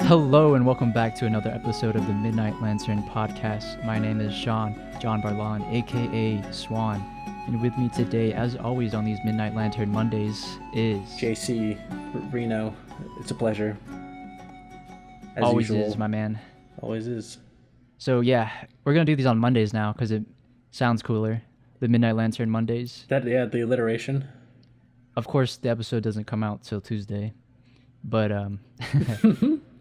Hello and welcome back to another episode of the Midnight Lantern podcast. My name is Shawn, John Barlan, aka Swan. And with me today, as always on these Midnight Lantern Mondays, is... JC Reno. It's a pleasure. As always usual. is, my man. Always is. So yeah, we're going to do these on Mondays now because it sounds cooler. The Midnight Lantern Mondays. The alliteration. Of course, the episode doesn't come out till Tuesday, but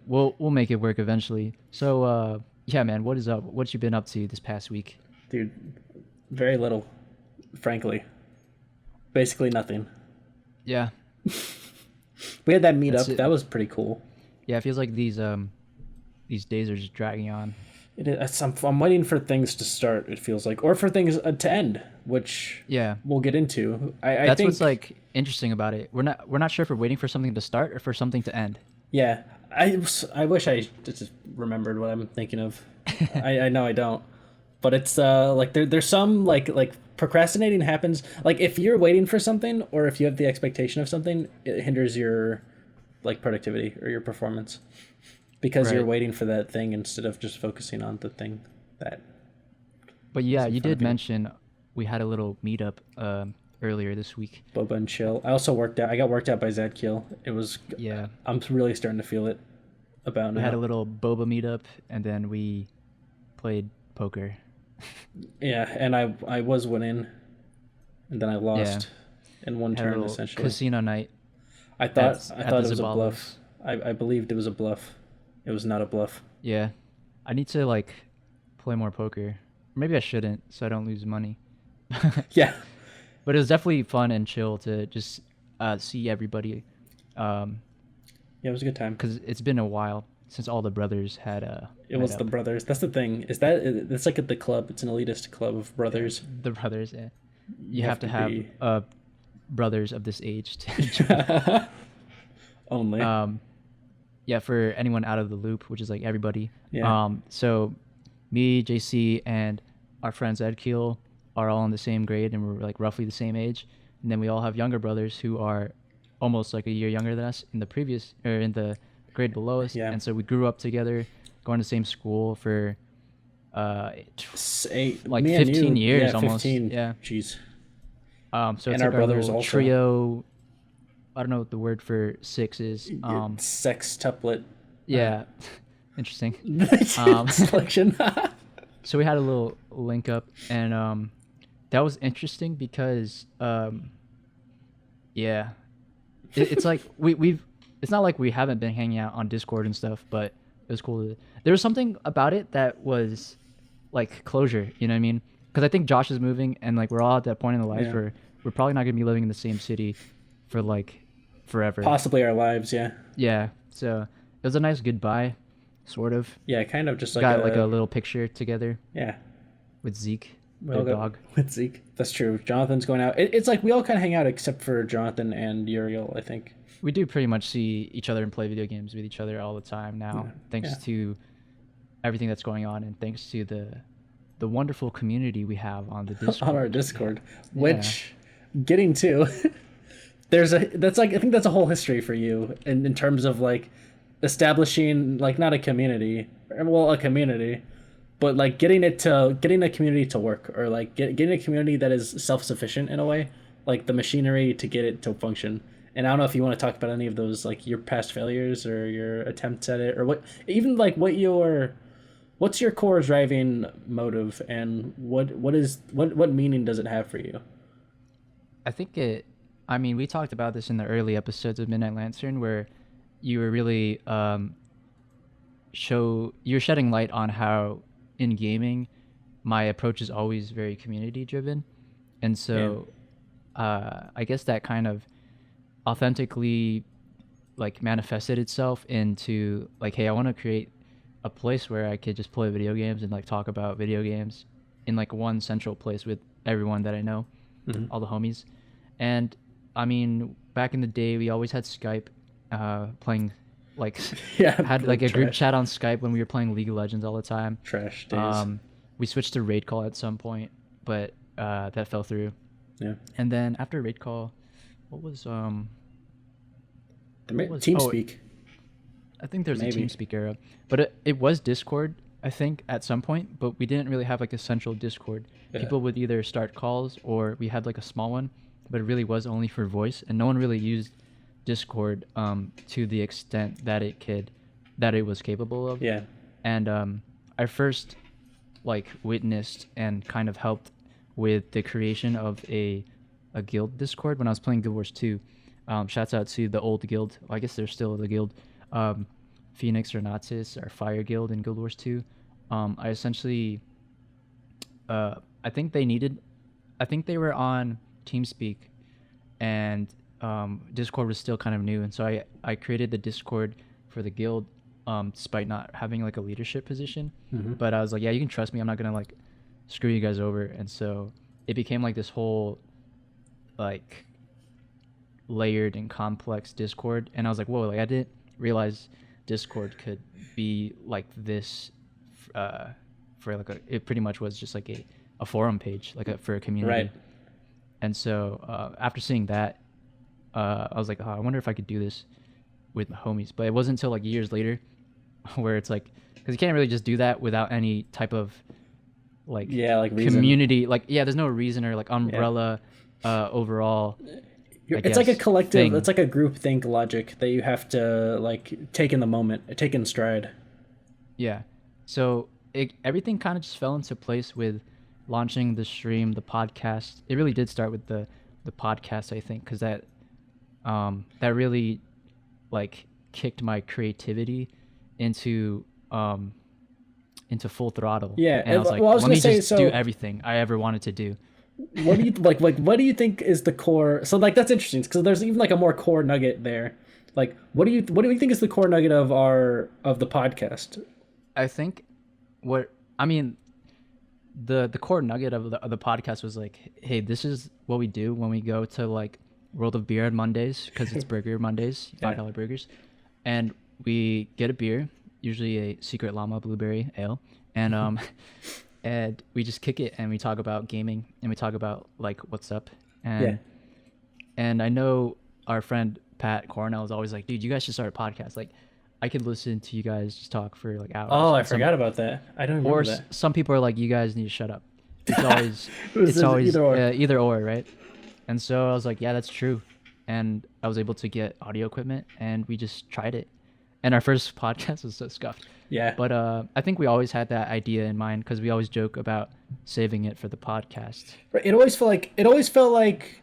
we'll make it work eventually. So yeah, man, what is up? What you been up to this past week? Dude, very little, frankly. Basically nothing. Yeah. We had that meetup. That was pretty cool. Yeah, it feels like these days are just dragging on. It is. I'm waiting for things to start, it feels like, or for things to end, which we'll get into. I think what's like interesting about it. We're not sure if we're waiting for something to start or for something to end. Yeah, I wish I just remembered what I'm thinking of. I know I don't, but it's like there's some like procrastinating happens. Like if you're waiting for something or if you have the expectation of something, it hinders your like productivity or your performance because you're waiting for that thing instead of just focusing on the thing that. But yeah, you did mention we had a little meetup earlier this week. Boba and chill. I also worked out. I got worked out by Zadkiel. It was. Yeah. I'm really starting to feel it. About now. We had a little boba meetup, and then we played poker. Yeah, and I was winning, and then I lost in one turn essentially. Casino night. I thought it was a bluff. I believed it was a bluff. It was not a bluff. Yeah, I need to like play more poker. Maybe I shouldn't, so I don't lose money. Yeah. But it was definitely fun and chill to just see everybody. Yeah, it was a good time. Because it's been a while since all the brothers had It was the brothers. That's the thing. It's like at the club. It's an elitist club of brothers. Yeah, the brothers, yeah. You have to have brothers of this age to only. Yeah, for anyone out of the loop, which is like everybody. Yeah. So me, JC, and our friend Ed Keel are all in the same grade, and we're like roughly the same age. And then we all have younger brothers who are almost like a year younger than us in the grade below us. Yeah. And so we grew up together, going to the same school for 15 years almost. 15. Yeah. Jeez. So it's and like our brothers also. Trio. I don't know what the word for 6 is. Sextuplet. Yeah. Interesting. Selection. So we had a little link up, and that was interesting because it's like we've it's not like we haven't been hanging out on Discord and stuff, but it was cool. There was something about it that was like closure, you know what I mean? Because I think Josh is moving, and like we're all at that point in the lives where we're probably not gonna be living in the same city for like forever. Possibly our lives, yeah. Yeah. So it was a nice goodbye, sort of. Yeah, kind of just like got like a little picture together. Yeah. With Zeke, their dog. With Zeke, that's true. Jonathan's going out. It's like we all kind of hang out except for Jonathan and Uriel, I think. We do pretty much see each other and play video games with each other all the time now, thanks to everything that's going on, and thanks to the wonderful community we have on the Discord. On our Discord, which getting to, I think that's a whole history for you in terms of like establishing like not a community, a community, but like getting a community to work, or like getting a community that is self-sufficient in a way, like the machinery to get it to function. And I don't know if you want to talk about any of those, like your past failures or your attempts at it, or what's your core driving motive, and what meaning does it have for you? I think we talked about this in the early episodes of Midnight Lantern, where you were really you're shedding light on how in gaming my approach is always very community driven, and so I guess that kind of authentically like manifested itself into like, hey, I want to create a place where I could just play video games and like talk about video games in like one central place with everyone that I know, all the homies. And I mean, back in the day, we always had Skype, playing like had like a group chat on Skype when we were playing League of Legends all the time. Trash days. We switched to raid call at some point, but that fell through. Yeah. And then after raid call, what was TeamSpeak. I think there's a Maybe. TeamSpeak era, but it was Discord, I think, at some point, but we didn't really have like a central Discord. Yeah. People would either start calls or we had like a small one, but it really was only for voice, and no one really used Discord to the extent that it was capable of. Yeah. And I first like witnessed and kind of helped with the creation of a guild Discord when I was playing Guild Wars 2. Shouts out to the old guild. Well, I guess they're still the guild. Phoenix or Nazis, our fire guild in Guild Wars 2. I essentially, I think they were on TeamSpeak, and Discord was still kind of new, and so I created the Discord for the guild, despite not having like a leadership position. Mm-hmm. But I was like, yeah, you can trust me. I'm not gonna like screw you guys over, and so it became like this whole like layered and complex Discord, and I was like, whoa, like I didn't realize Discord could be like this for like it pretty much was just like a forum page like for a community. Right. And so after seeing that, I was like, oh, I wonder if I could do this with my homies. But it wasn't until like years later where it's like, because you can't really just do that without any type of like community, like there's no reason or like umbrella overall. It's like a collective thing. It's like a group think logic that you have to like take in the moment, take in stride. Yeah. So everything kind of just fell into place with launching the stream, the podcast. It really did start with the podcast, I think, because that really like kicked my creativity into full throttle. Yeah. And I was like, let me just do everything I ever wanted to do. What do you like what do you think is the core? So like that's interesting because there's even like a more core nugget there. Like what do you think is the core nugget of the podcast? I think the core nugget of the podcast was like, hey, this is what we do when we go to like World of Beer on Mondays, because it's Burger Mondays, $5 burgers, and we get a beer, usually a Secret Llama Blueberry Ale, and and we just kick it and we talk about gaming and we talk about like what's up. And I know our friend Pat Cornell is always like, dude, you guys should start a podcast. Like I could listen to you guys just talk for like hours. Oh, I forgot about that. I don't remember that. Or some people are like, you guys need to shut up. It's always either or, right? And so I was like, yeah, that's true. And I was able to get audio equipment and we just tried it. And our first podcast was so scuffed. Yeah. But I think we always had that idea in mind because we always joke about saving it for the podcast. Right. It always felt like,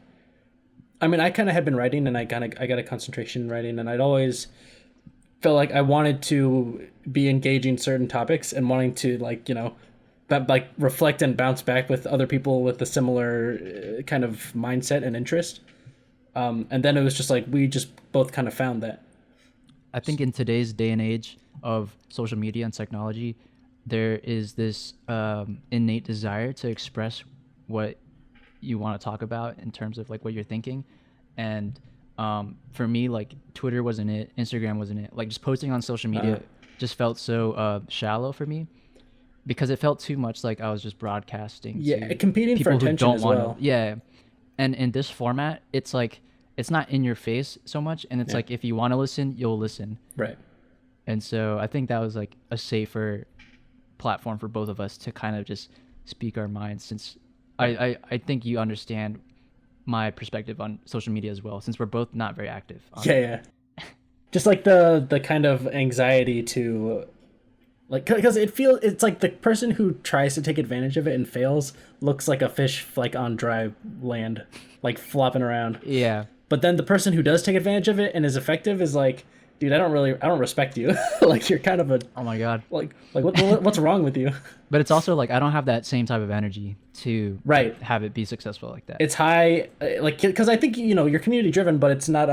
I mean, I kind of had been writing and I got a concentration in writing, and I'd always felt like I wanted to be engaging certain topics and wanting to like, like reflect and bounce back with other people with a similar kind of mindset and interest. And then it was just like, we just both kind of found that. I think in today's day and age of social media and technology, there is this innate desire to express what you want to talk about in terms of like what you're thinking. And for me, like Twitter wasn't it, Instagram wasn't it. Like just posting on social media just felt so shallow for me because it felt too much like I was just broadcasting to competing for attention as well. Yeah. And in this format, it's like it's not in your face so much, and it's like if you want to listen, you'll listen. Right. And so I think that was like a safer platform for both of us to kind of just speak our minds, since I think you understand my perspective on social media as well, since we're both not very active. Yeah. Just like the kind of anxiety to like, because it's like the person who tries to take advantage of it and fails looks like a fish like on dry land, like flopping around. Yeah. But then the person who does take advantage of it and is effective is like, dude, I don't respect you. Like you're kind of a, oh my God, like what's wrong with you? But it's also like I don't have that same type of energy to have it be successful like that. It's high, like, because I think you're community driven, but it's not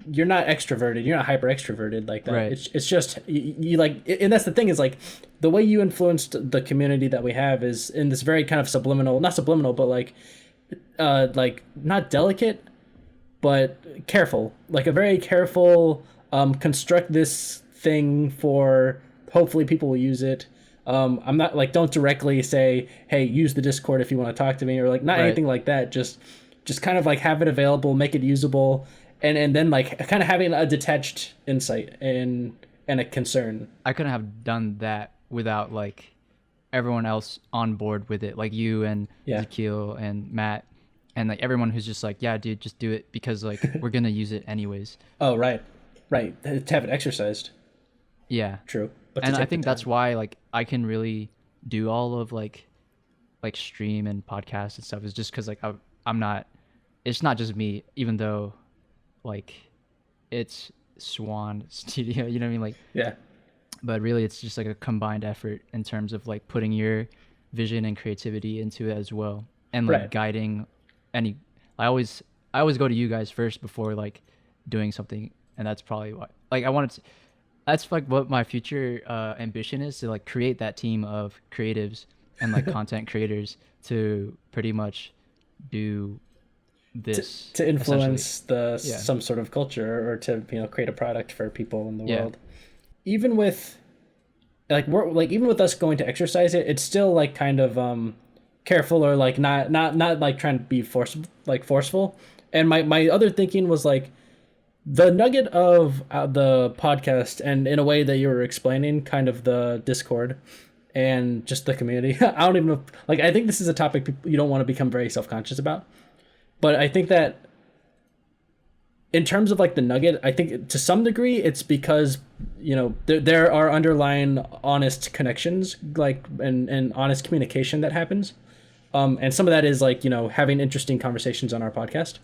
you're not extroverted, you're not hyper extroverted like that. Right. It's just you like, and that's the thing is like the way you influenced the community that we have is in this very kind of not subliminal, but like not delicate, but careful, like a very careful. Construct this thing for hopefully people will use it. I'm not like, don't directly say, hey, use the Discord if you want to talk to me, or like not anything like that. Just kind of like have it available, make it usable, and then like kind of having a detached insight and and a concern. I couldn't have done that without like everyone else on board with it, like you and Yeah. Ezekiel and Matt, and like everyone who's just like, yeah, dude, just do it because like we're gonna use it anyways. Oh, right. Right. To have it exercised. Yeah. True. But to And I take the think that's time. why like I can really do all of like stream and podcast and stuff is just because like I'm not, it's not just me, even though like it's Swan Studio, you know what I mean, like, Yeah. but really it's just like a combined effort in terms of like putting your vision and creativity into it as well, and like Right. guiding any, I always go to you guys first before like doing something, and that's probably why like I wanted to, that's like what my future ambition is, to like create that team of creatives and like content creators to pretty much do to, this to essentially. influence the Yeah. some sort of culture, or to create a product for people in the Yeah. world. Even with even with us going to exercise it, it's still like kind of careful, or like not like trying to be forceful. And my other thinking was like the nugget of the podcast, and in a way that you were explaining kind of the Discord and just the community. I don't even know, like I think this is a topic you don't want to become very self-conscious about, but I think that in terms of like the nugget, I think to some degree it's because there are underlying honest connections, like and honest communication that happens, and some of that is like having interesting conversations on our podcast,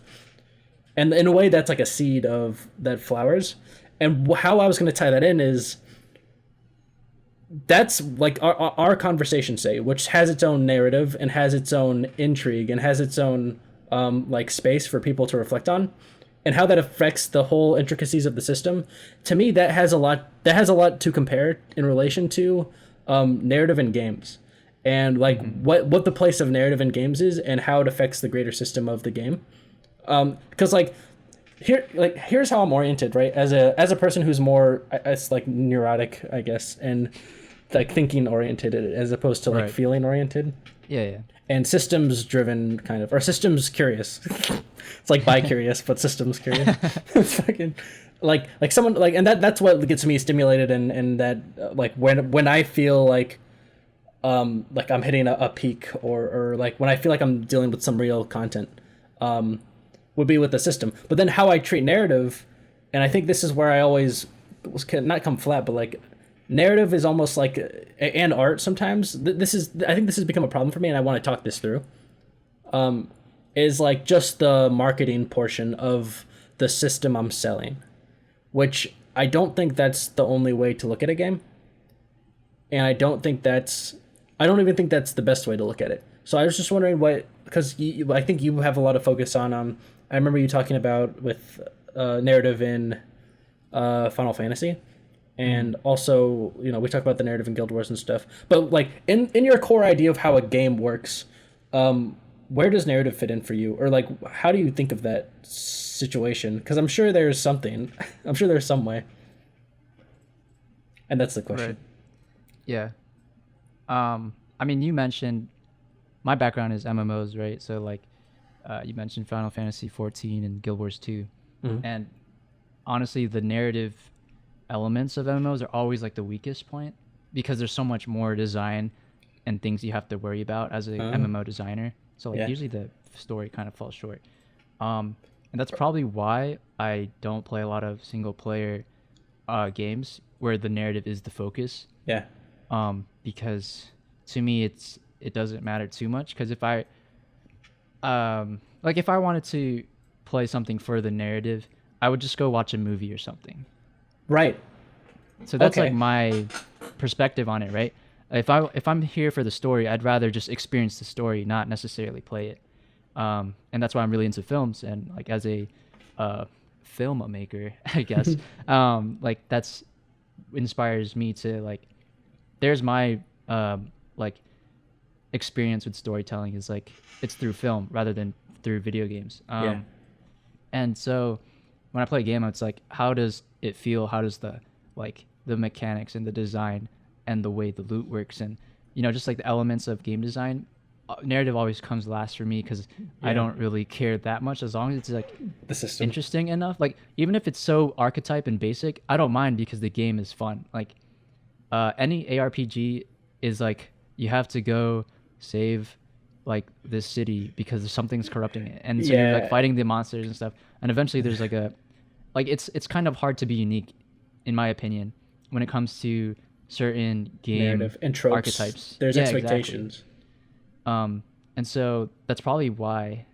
and in a way that's like a seed of that flowers. And how I was going to tie that in is that's like our conversation, say, which has its own narrative and has its own intrigue and has its own like space for people to reflect on, and how that affects the whole intricacies of the system. To me, that has a lot to compare in relation to narrative in games, and like what the place of narrative in games is, and how it affects the greater system of the game. Because here's how I'm oriented, right? As a person who's more as like neurotic, I guess, and like thinking oriented as opposed to like Right. feeling oriented, Yeah. and systems driven kind of, or systems curious. It's like bi curious, but systems curious. It's fucking like someone like, and that's what gets me stimulated, and that like when I feel like I'm hitting a peak, or like when I feel like I'm dealing with some real content, would be with the system. But then how I treat narrative, and I think this is where I always was not come flat, but like narrative is almost like, and art sometimes. I think this has become a problem for me, and I want to talk this through. Is like just the marketing portion of the system I'm selling, which I don't think that's the only way to look at a game, and I don't even think that's the best way to look at it. So I was just wondering because I think you have a lot of focus on. I remember you talking about with narrative in Final Fantasy, and also we talk about the narrative in Guild Wars and stuff. But like in your core idea of how a game works, where does narrative fit in for you, or like how do you think of that situation? Because I'm sure there's something. I'm sure there's some way, and that's the question. Right. Yeah. I mean, you mentioned my background is MMOs, right? So like, you mentioned Final Fantasy 14 and Guild Wars 2, and honestly, the narrative elements of MMOs are always like the weakest point, because there's so much more design and things you have to worry about as a MMO designer. So like usually the story kind of falls short. And that's probably why I don't play a lot of single player games where the narrative is the focus. Yeah. Because to me it doesn't matter too much, because if I if I wanted to play something for the narrative, I would just go watch a movie or something. Right. So that's like my perspective on it, right? If I'm here for the story, I'd rather just experience the story, not necessarily play it. And that's why I'm really into films, and like as a filmmaker, I guess, like that's inspires me to like. There's my like experience with storytelling is like it's through film rather than through video games. And so when I play a game, it's like, how does it feel? How does the mechanics and the design and the way the loot works, and just like the elements of game design narrative always comes last for me because I don't really care that much as long as it's like The system. interesting enough. Like even if it's so archetype and basic, I don't mind because the game is fun. Like any ARPG is like you have to go save like this city because something's corrupting it, and so you're like fighting the monsters and stuff. And eventually there's like a like it's kind of hard to be unique, in my opinion, when it comes to certain game narrative and tropes. archetypes. There's Yeah, expectations. exactly. And so that's probably why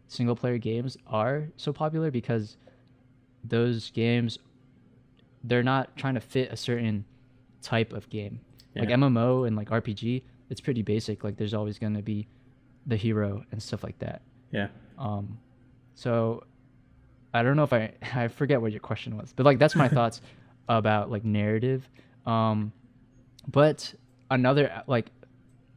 single player games are so popular because those games they're not trying to fit a certain type of game. Like MMO and like RPG, it's pretty basic. Like there's always going to be the hero and stuff like that. Yeah. So I don't know if I forget what your question was, but like that's my thoughts about like narrative. But another like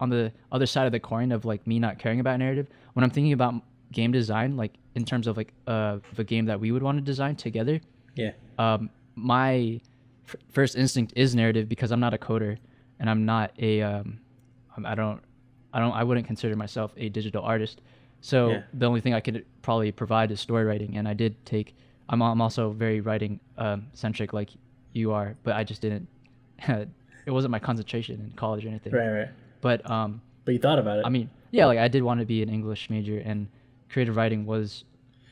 on the other side of the coin of like me not caring about narrative, when I'm thinking about game design, like in terms of like the game that we would want to design together, my first instinct is narrative because I'm not a coder and I'm not a I wouldn't consider myself a digital artist. So the only thing I could probably provide is story writing, and I did take. I'm also very writing centric like you are, but I just didn't. It wasn't my concentration in college or anything. Right. But you thought about it. I mean, yeah, like I did want to be an English major, and creative writing was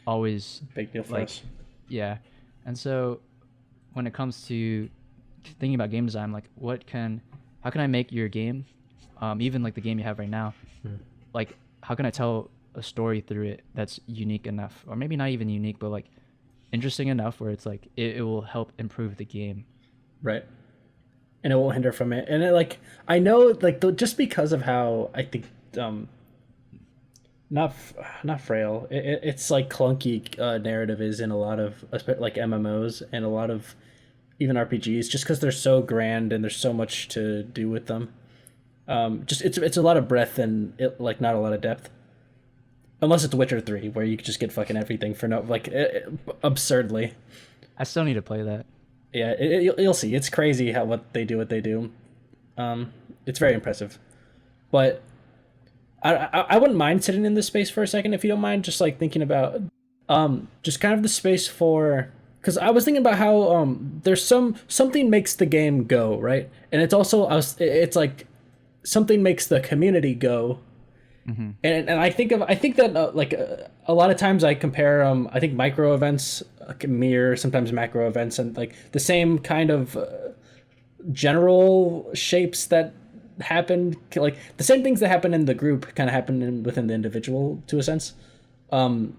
always big deal for like, us. Yeah, and so when it comes to thinking about game design, like how can I make your game, even like the game you have right now, like how can I tell a story through it that's unique enough, or maybe not even unique, but like interesting enough where it's like it will help improve the game. Right. And it won't hinder from it. And it, like I know like just because of how I think not frail it's like clunky narrative is in a lot of like MMOs and a lot of even RPGs, just because they're so grand and there's so much to do with them. Just it's a lot of breadth and like not a lot of depth, unless it's Witcher 3 where you just get fucking everything for no like absurdly. I still need to play that. Yeah, you'll see. It's crazy what they do. It's very impressive. But I wouldn't mind sitting in this space for a second if you don't mind, just like thinking about just kind of the space for, because I was thinking about how there's something makes the game go, right? And it's also it's like something makes the community go. Mm-hmm. And I think that like a lot of times I compare I think micro events mirror sometimes macro events, and like the same kind of general shapes that happen, like the same things that happen in the group kind of happen within the individual to a sense. And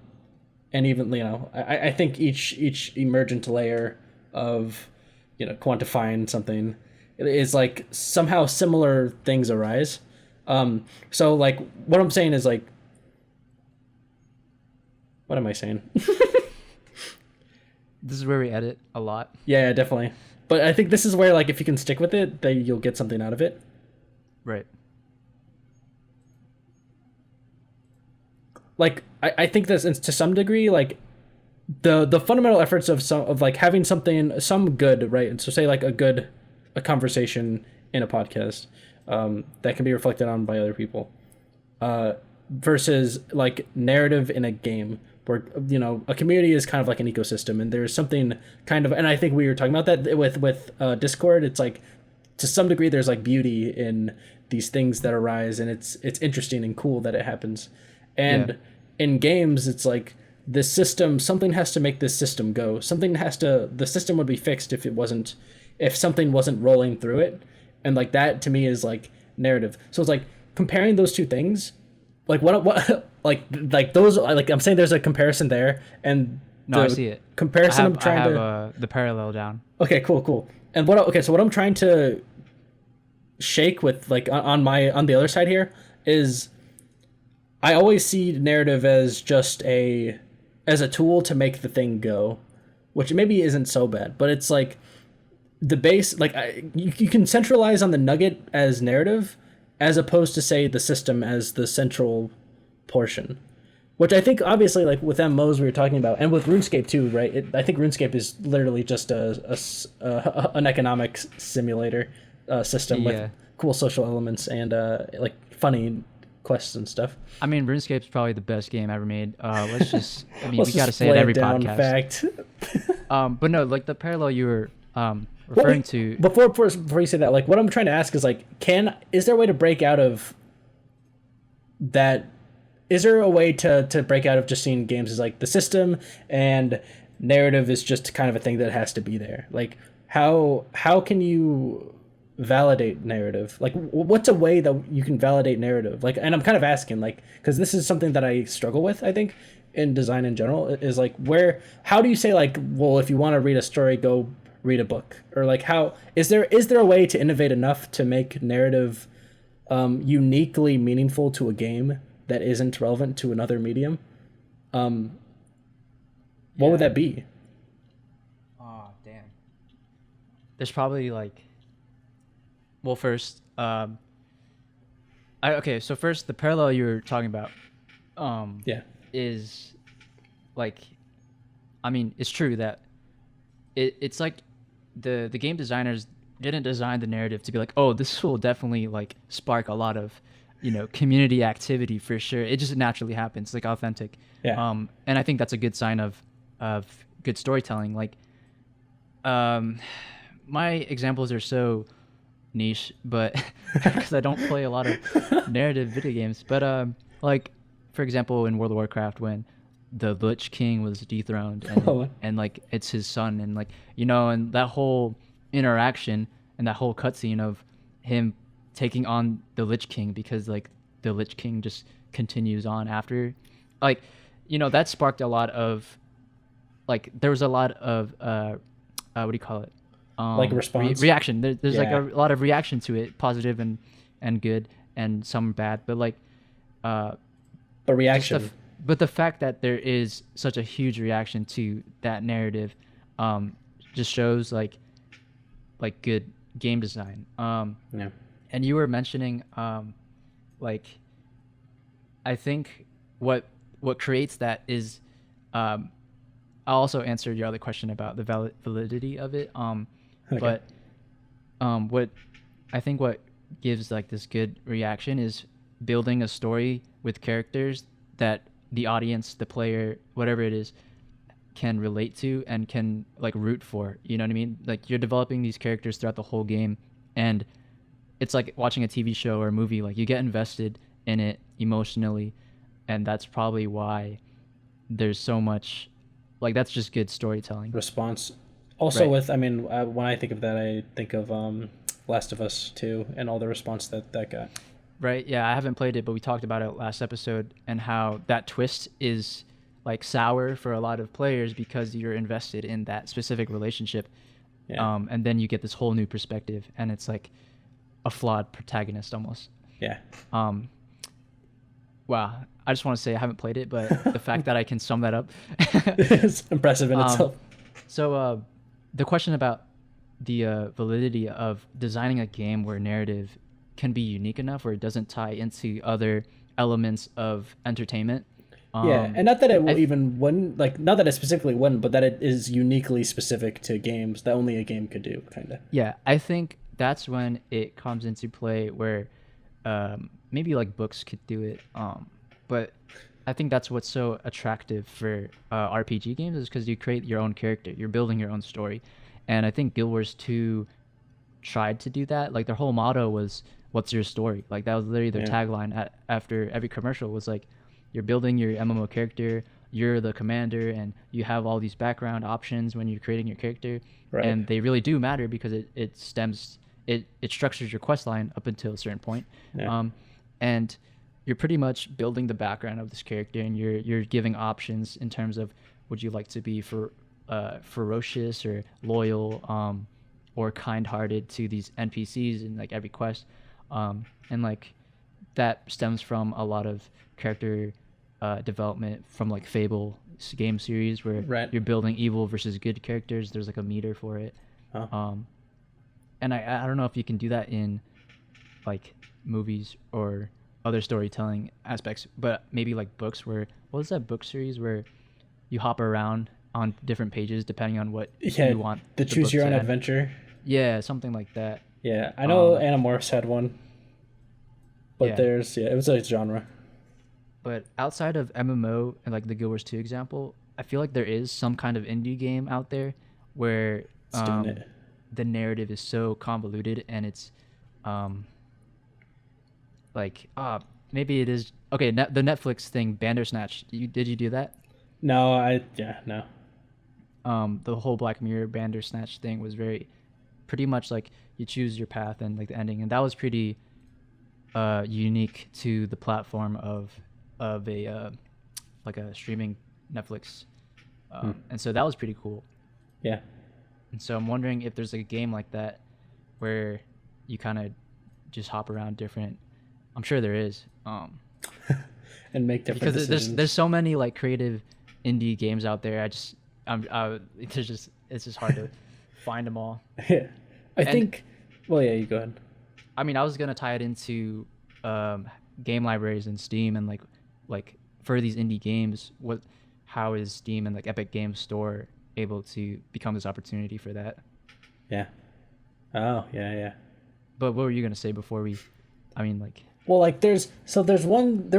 even I think each emergent layer of quantifying something is like somehow similar things arise. So like what I'm saying is like, what am I saying? This is where we edit a lot. Yeah, definitely. But I think this is where like if you can stick with it, then you'll get something out of it. Right. Like I think this to some degree, like the fundamental efforts of like having some good, right? And so say like a conversation in a podcast that can be reflected on by other people, versus like narrative in a game where a community is kind of like an ecosystem, and there's something kind of, and I think we were talking about that with Discord. It's like to some degree there's like beauty in these things that arise, and it's interesting and cool that it happens. And in games it's like this system, something has to make this system go. The system would be fixed if something wasn't rolling through it. And like that to me is like narrative. So it's like comparing those two things, like what like those, like I'm saying there's a comparison there, and no, I see it. Comparison. I have the parallel down. Okay, cool. And so what I'm trying to shake with like on the other side here is I always see narrative as just as a tool to make the thing go, which maybe isn't so bad, but it's like the base, like you can centralize on the nugget as narrative as opposed to say the system as the central portion, which I think obviously like with MMOs we were talking about, and with RuneScape too, right? I think RuneScape is literally just an economic simulator system with cool social elements and like funny quests and stuff. I mean, RuneScape's probably the best game ever made. Let's just, I mean, Let's we got to just say it lay every down podcast. fact. But no, like the parallel you were referring to. Before you say that, like what I'm trying to ask is like, is there a way to break out of that? Is there a way to break out of just seeing games as like the system and narrative is just kind of a thing that has to be there? Like how can you validate narrative? Like what's a way that you can validate narrative? Like, and I'm kind of asking like, because this is something that I struggle with, I think, in design in general, is like how do you say like, well, if you want to read a story, go read a book? Or like how is there a way to innovate enough to make narrative uniquely meaningful to a game that isn't relevant to another medium? What would that be? Oh, damn. There's probably like, well, first, okay, so first the parallel you were talking about, is like, I mean, it's true that it's like the game designers didn't design the narrative to be like, oh, this will definitely like spark a lot of, community activity for sure. It just naturally happens, like authentic. Yeah. And I think that's a good sign of good storytelling. Like, my examples are so niche, but because I don't play a lot of narrative video games. But like, for example, in World of Warcraft, when the Lich King was dethroned, and like it's his son, and like and that whole interaction and that whole cutscene of him taking on the Lich King, because like the Lich King just continues on after, like that sparked a lot of, like there was a lot of what do you call it, like response reaction. There's like a lot of reaction to it, positive and good, and some bad, but like but reaction. But the fact that there is such a huge reaction to that narrative just shows like good game design. Yeah. And you were mentioning like, I think what creates that is, I'll also answer your other question about the validity of it. Okay. But what I think what gives like this good reaction is building a story with characters that the audience, the player, whatever it is, can relate to and can like root for. You know what I mean? Like you're developing these characters throughout the whole game, and it's like watching a TV show or a movie. Like you get invested in it emotionally, and that's probably why there's so much, like that's just good storytelling. Response. Also, right. With, I mean, when I think of that, I think of Last of Us 2 and all the response that got. Right. Yeah, I haven't played it, but we talked about it last episode, and how that twist is like sour for a lot of players because you're invested in that specific relationship. Yeah. And then you get this whole new perspective, and it's like a flawed protagonist almost. Yeah. Wow. I just want to say I haven't played it, but the fact that I can sum that up. It's impressive in itself. So the question about the validity of designing a game where narrative can be unique enough where it doesn't tie into other elements of entertainment. And not that it will even win, like not that it specifically wouldn't, but that it is uniquely specific to games that only a game could do, kind of. Yeah, I think that's when it comes into play where maybe like books could do it, but I think that's what's so attractive for RPG games, is because you create your own character, you're building your own story. And I think Guild Wars 2 tried to do that. Like their whole motto was, what's your story? Like that was literally their tagline after every commercial, was like, you're building your MMO character, you're the commander, and you have all these background options when you're creating your character. Right. And they really do matter because it structures your quest line up until a certain point. Yeah. And you're pretty much building the background of this character, and you're giving options in terms of, would you like to be ferocious or loyal, or kind-hearted to these NPCs in like every quest, and like that stems from a lot of character development from like Fable game series, where you're building evil versus good characters. There's like a meter for it. And I don't know if you can do that in like movies or other storytelling aspects, but maybe like books, where, what was that book series where you hop around on different pages depending on what you want the choose your own adventure. Yeah, something like that. Yeah, I know Animorphs had one. But Yeah. there's it was a genre. But outside of MMO and like the Guild Wars 2 example, I feel like there is some kind of indie game out there where It's doing it. the narrative is so convoluted and it's um, like maybe it is okay. The Netflix thing, Bandersnatch. Did you do that? No, no. The whole Black Mirror Bandersnatch thing was very pretty much like you choose your path and like the ending, and that was pretty unique to the platform of a like a streaming Netflix, and so that was pretty cool. Yeah. And so I'm wondering if there's like a game like that where you kind of just hop around different. I'm sure there is, And make different because decisions. there's so many like creative indie games out there. It's just hard to find them all. Yeah. I think. Well, yeah. You go ahead. I mean, I was gonna tie it into game libraries and Steam and like for these indie games, how is Steam and like Epic Games Store able to become this opportunity for that? Yeah. Oh, yeah. But what were you gonna say before we? I mean, like. Well, like there was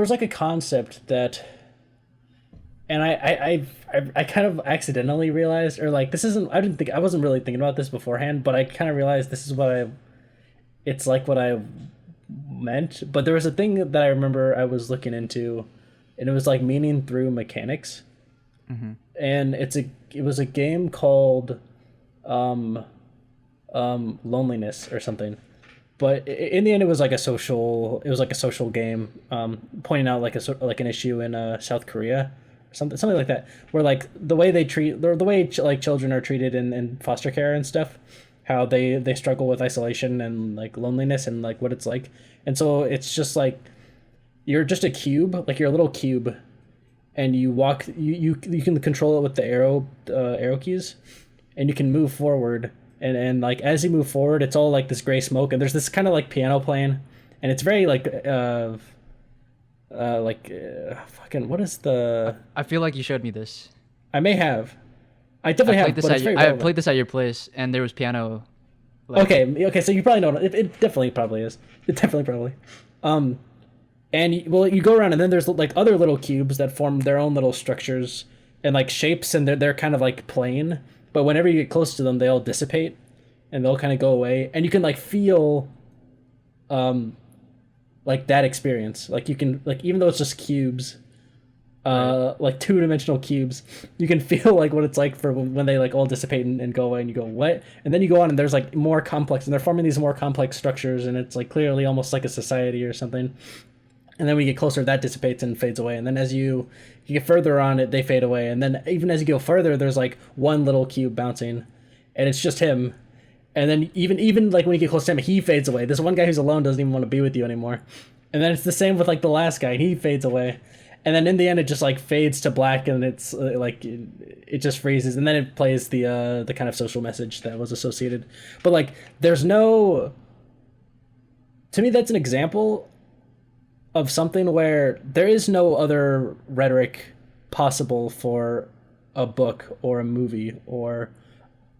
like a concept that, and I kind of accidentally realized, or like this isn't, I wasn't really thinking about this beforehand, but I kind of realized this is it's like what I meant. But there was a thing that I remember I was looking into, and it was like meaning through mechanics. Mm-hmm. And it was a game called Loneliness or something. But in the end, it was like a social game, pointing out like an issue in South Korea, or something like that, where like the way like children are treated in foster care and stuff, how they struggle with isolation and like loneliness and like what it's like, and so it's just like you're just a cube, like you're a little cube, and you walk, you can control it with the arrow keys, and you can move forward. And like as you move forward, it's all like this gray smoke, and there's this kind of like piano playing, and it's very like fucking what is the? I feel like you showed me this. I may have, I definitely have, but it's very I relevant. played this at your place, and there was piano. Like, Okay, so you probably know it definitely probably is. It definitely probably. And you go around, and then there's like other little cubes that form their own little structures and like shapes, and they're kind of like plane. But whenever you get close to them, they all dissipate, and they'll kind of go away, and you can like feel, like that experience. Like you can like even though it's just cubes, like 2-dimensional cubes, you can feel like what it's like for when they like all dissipate and go away, and you go what? And then you go on, and there's like more complex, and they're forming these more complex structures, and it's like clearly almost like a society or something. And then when you get closer, that dissipates and fades away. And then as you get further on it, they fade away. And then even as you go further, there's like one little cube bouncing, and it's just him. And then even like when you get close to him, he fades away. This one guy who's alone doesn't even want to be with you anymore. And then it's the same with like the last guy, and he fades away. And then in the end, it just like fades to black, and it's like it just freezes. And then it plays the kind of social message that was associated. But like, there's no. To me, that's an example of something where there is no other rhetoric possible for a book or a movie or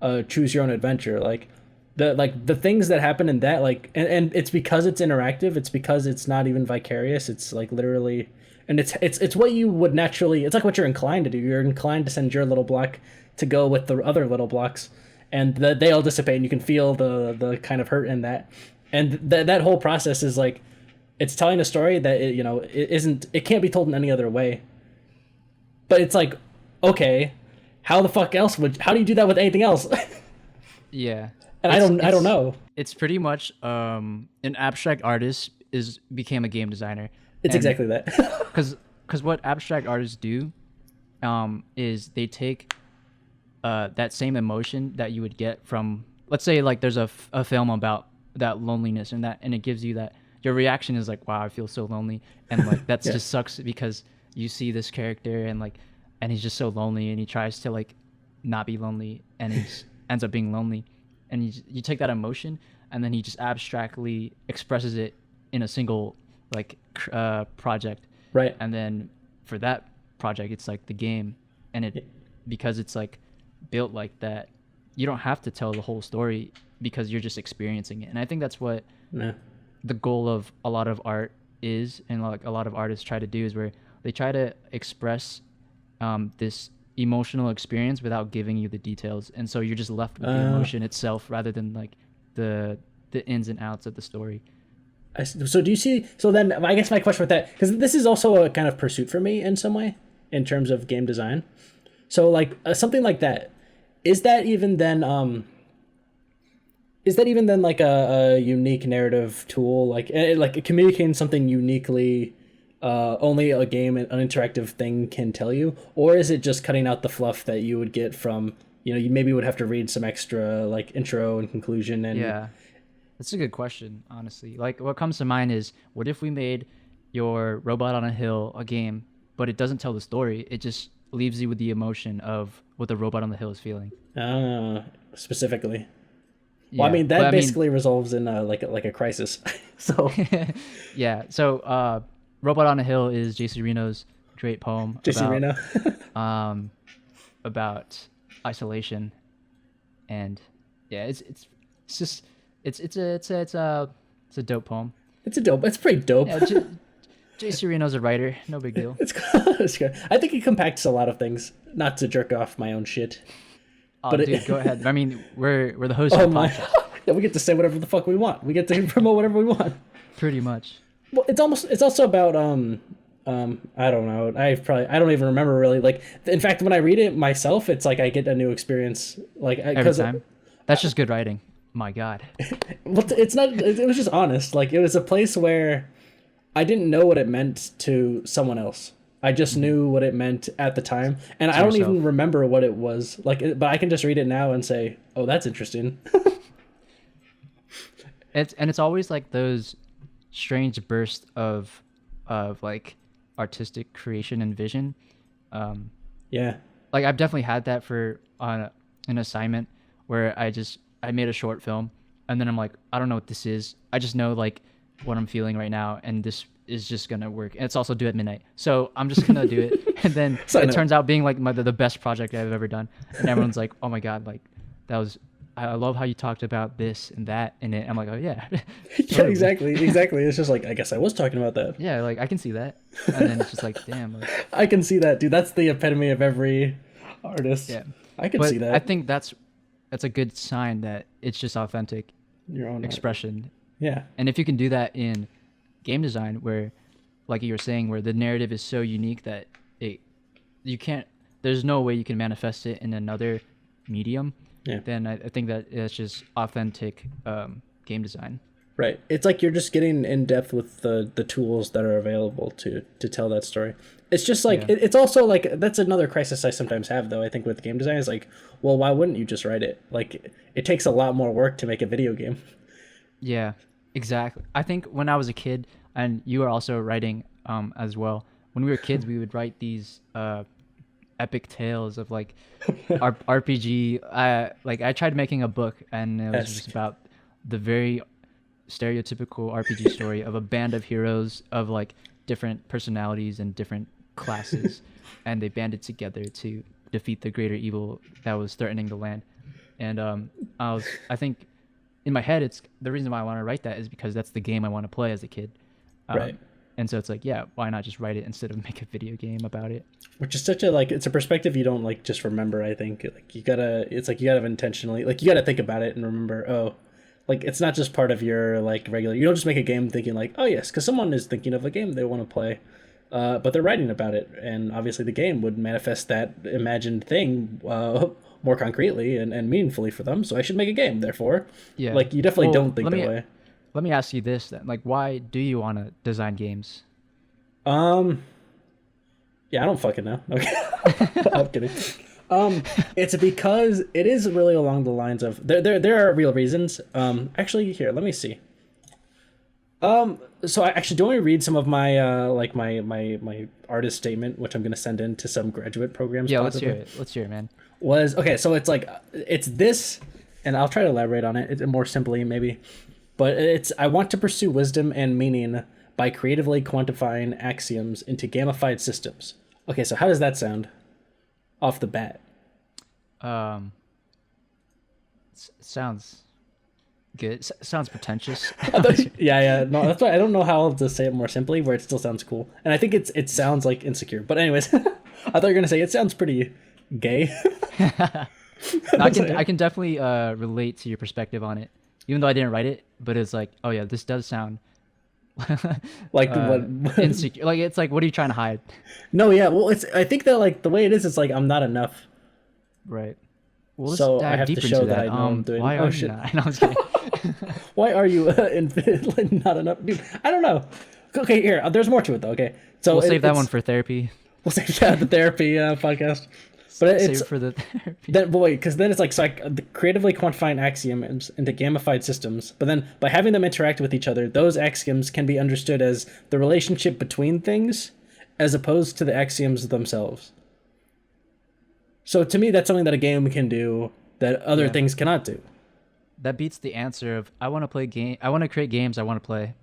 a choose your own adventure. Like the things that happen in that, like, and it's because it's interactive, it's because it's not even vicarious, it's like literally, and it's what you would naturally, it's like what you're inclined to do. You're inclined to send your little block to go with the other little blocks, and they all dissipate, and you can feel the kind of hurt in that. And that whole process is like, it's telling a story that it can't be told in any other way. But it's like, okay, how the fuck else how do you do that with anything else? yeah. And I don't know. It's pretty much an abstract artist became a game designer. It's exactly that. Because what abstract artists do is they take that same emotion that you would get from, let's say like there's a film about that loneliness, and it gives you that, your reaction is like, wow, I feel so lonely, and like that's Yeah. just sucks because you see this character and he's just so lonely, and he tries to like not be lonely, and he just ends up being lonely, and you take that emotion, and then he just abstractly expresses it in a single like project, Right. and then for that project it's like the game, and because it's like built like that, you don't have to tell the whole story because you're just experiencing it. And I think that's what Yeah. the goal of a lot of art is, and like a lot of artists try to do, is where they try to express this emotional experience without giving you the details, and so you're just left with the emotion itself rather than like the ins and outs of the story. So do you see? So then, I guess my question with that, because this is also a kind of pursuit for me in some way, in terms of game design. So like something like that, is that even then? Is that even then like a unique narrative tool, like communicating something uniquely? Only a game, an interactive thing can tell you, or is it just cutting out the fluff that you would get from, you maybe would have to read some extra like intro and conclusion and Yeah, that's a good question, honestly. Like, what comes to mind is, what if we made your Robot on a Hill a game, but it doesn't tell the story? It just leaves you with the emotion of what the robot on the hill is feeling. Specifically. Yeah, well, I mean that basically resolves in like a crisis. So yeah. So Robot on a Hill is JC Reno's great poem JC Reno. About isolation, and yeah, it's just it's a dope poem. It's pretty dope. Yeah, JC Reno's a writer, no big deal. It's good. I think it compacts a lot of things. Not to jerk off my own shit. Oh, but dude, go ahead. I mean, we're the hosts of the podcast. Yeah, we get to say whatever the fuck we want. We get to promote whatever we want. Pretty much. Well, it's also about I don't know. I don't even remember really. Like, in fact, when I read it myself, it's like I get a new experience. Like every time. That's just good writing. My God. Well, it's not. It was just honest. Like, it was a place where I didn't know what it meant to someone else. I just knew what it meant at the time, and I don't even remember what it was like. But I can just read it now and say, "Oh, that's interesting." It's always like those strange bursts of like artistic creation and vision. Yeah. Like, I've definitely had that for an assignment where I made a short film, and then I'm like, I don't know what this is. I just know like what I'm feeling right now, and this is just gonna work. And it's also due at midnight, so I'm just gonna do it. And then it turns out being like the best project I've ever done, and everyone's like, oh my God, like that was, I love how you talked about this and that in it. I'm like, oh yeah. Yeah, exactly. It's just like, I guess I was talking about that. Yeah, like I can see that. And then it's just like, damn, like, I can see that, dude. That's the epitome of every artist. Yeah, I can see that. I think that's a good sign that it's just authentic your own expression. Art. Yeah. And if you can do that in game design, where, like you were saying, where the narrative is so unique that there's no way you can manifest it in another medium. Yeah. Then I think that it's just authentic game design. Right. It's like you're just getting in depth with the tools that are available to tell that story. It's just like, it's also like, that's another crisis I sometimes have though, I think, with game design, is like, well, why wouldn't you just write it? Like, it takes a lot more work to make a video game. Yeah, exactly. I think when I was a kid, and you were also writing as well, when we were kids, we would write these epic tales of like RPG. Like, I tried making a book, and it was just about the very stereotypical RPG story of a band of heroes of like different personalities and different classes, and they banded together to defeat the greater evil that was threatening the land. And I think in my head, it's the reason why I want to write that is because that's the game I want to play as a kid. Right. And so it's like, yeah, why not just write it instead of make a video game about it? Which is such a, like, it's a perspective you don't like just remember. I think like you gotta intentionally, like, you gotta think about it and remember, oh, like, it's not just part of your like regular, you don't just make a game thinking like, oh yes, because someone is thinking of a game they want to play, but they're writing about it, and obviously the game would manifest that imagined thing more concretely and meaningfully for them, so I should make a game, therefore. Yeah. Like, you definitely don't think that way. Let me ask you this then. Like, why do you want to design games? Yeah, I don't fucking know. Okay. I'm kidding. It's because it is really along the lines of, there are real reasons. Actually, here, let me see. So I actually, do you want me to read some of my like my artist statement, which I'm gonna send in to some graduate programs? Yeah, possibly? Let's hear it, man. Okay, so it's like, it's this, and I'll try to elaborate on it more simply maybe, but it's, I want to pursue wisdom and meaning by creatively quantifying axioms into gamified systems. Okay, so how does that sound off the bat? Sounds good. Sounds pretentious. Yeah. No, that's why I don't know how to say it more simply, where it still sounds cool. And I think it sounds like insecure. But anyways, I thought you were gonna say it sounds pretty gay. No, I can definitely relate to your perspective on it, even though I didn't write it. But it's like, oh yeah, this does sound Like what? insecure. Like it's like, what are you trying to hide? No, yeah. Well, it's I think that like the way it is, it's like I'm not enough. Right. Well, let's So I dive have to deeper show into that I that. know I'm doing. Why Oh are you shit! not? No, I was kidding. Why are you not enough, dude? I don't know. Okay, here. There's more to it though. Okay, so We'll save that one for therapy. We'll save the therapy podcast. But Save it's it for the therapy. then boy, because then it's like creatively quantifying axioms into gamified systems. But then by having them interact with each other, those axioms can be understood as the relationship between things, as opposed to the axioms themselves. So to me, that's something that a game can do that other Yeah. things cannot do. That beats the answer of I want to play game. I want to create games I want to play,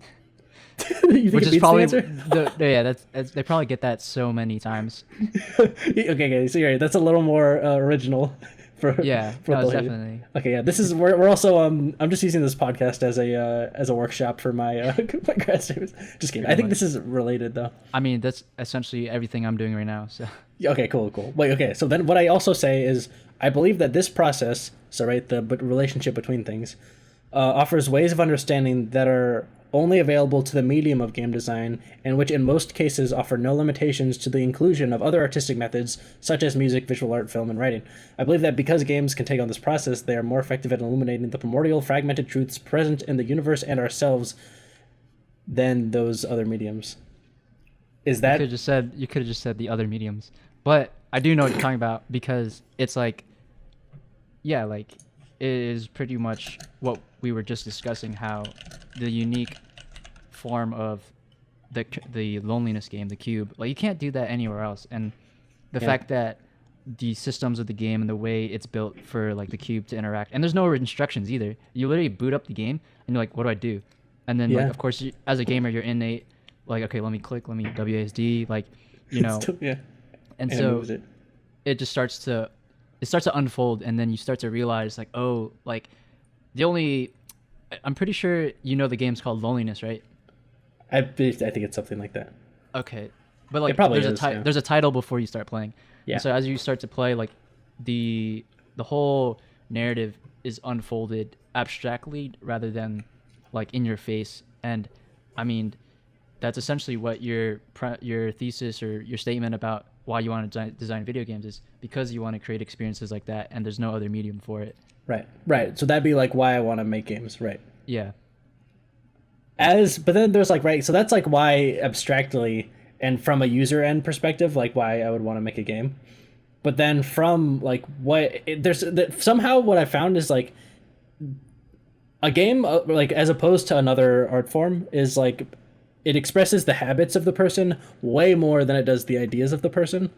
You think which it is beats probably the answer? yeah. That's they probably get that so many times. Okay, so you're right. That's a little more original for Yeah, for no, the it's lady. definitely. Okay, yeah. This is we're also I'm just using this podcast as a workshop for my my grad students. Just kidding. I think much. this is related though. I mean, that's essentially everything I'm doing right now. So Yeah, okay, cool. Wait, okay. So then what I also say is I believe that this process, so right, the relationship between things, offers ways of understanding that are only available to the medium of game design, and which in most cases offer no limitations to the inclusion of other artistic methods such as music, visual art, film, and writing. I believe that because games can take on this process, they are more effective at illuminating the primordial, fragmented truths present in the universe and ourselves than those other mediums. Is that you could have just said the other mediums, but I do know what you're talking about because it's like, yeah, like it is pretty much what we were just discussing. How the unique form of the loneliness game, the cube, like you can't do that anywhere else, and the Yeah. fact that the systems of the game and the way it's built for like the cube to interact, and there's no instructions either. You literally boot up the game and you're like, what do I do? And then like Yeah. of course as a gamer you're innate like, okay, let me click, let me WASD, like, you know, yeah. and And it so moves it. it just starts to unfold, and then you start to realize like, oh, like I'm pretty sure you know the game's called Loneliness, right? I think it's something like that. Okay, but like probably there's is, yeah. there's a title before you start playing. Yeah. And so as you start to play, like the whole narrative is unfolded abstractly rather than like in your face. And I mean, that's essentially what your thesis or your statement about why you want to design video games is, because you want to create experiences like that, and there's no other medium for it. Right. So that'd be like why I want to make games, right? Yeah. But then there's like, right, so that's like why abstractly and from a user end perspective, like why I would want to make a game. But then from like somehow what I found is like a game like as opposed to another art form is like it expresses the habits of the person way more than it does the ideas of the person,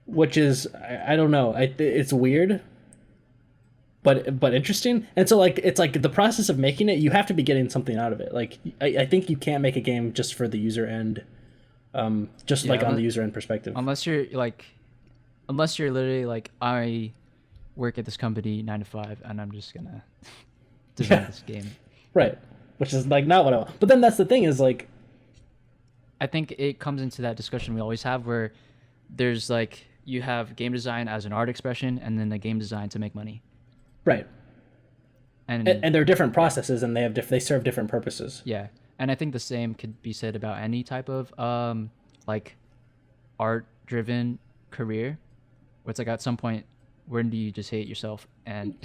which is I don't know, it's weird. But interesting. And so like it's like the process of making it, you have to be getting something out of it. Like I think you can't make a game just for the user end, just Yeah, like on the user end perspective. Unless you're literally like, I work at this company 9 to 5 and I'm just gonna design this game. Right. Which is like not what I want. But then that's the thing is like, I think it comes into that discussion we always have where there's like, you have game design as an art expression and then the game design to make money. right. And And they're different processes and they serve different purposes. yeah. And I think the same could be said about any type of like art driven career, where it's like at some point when do you just hate yourself and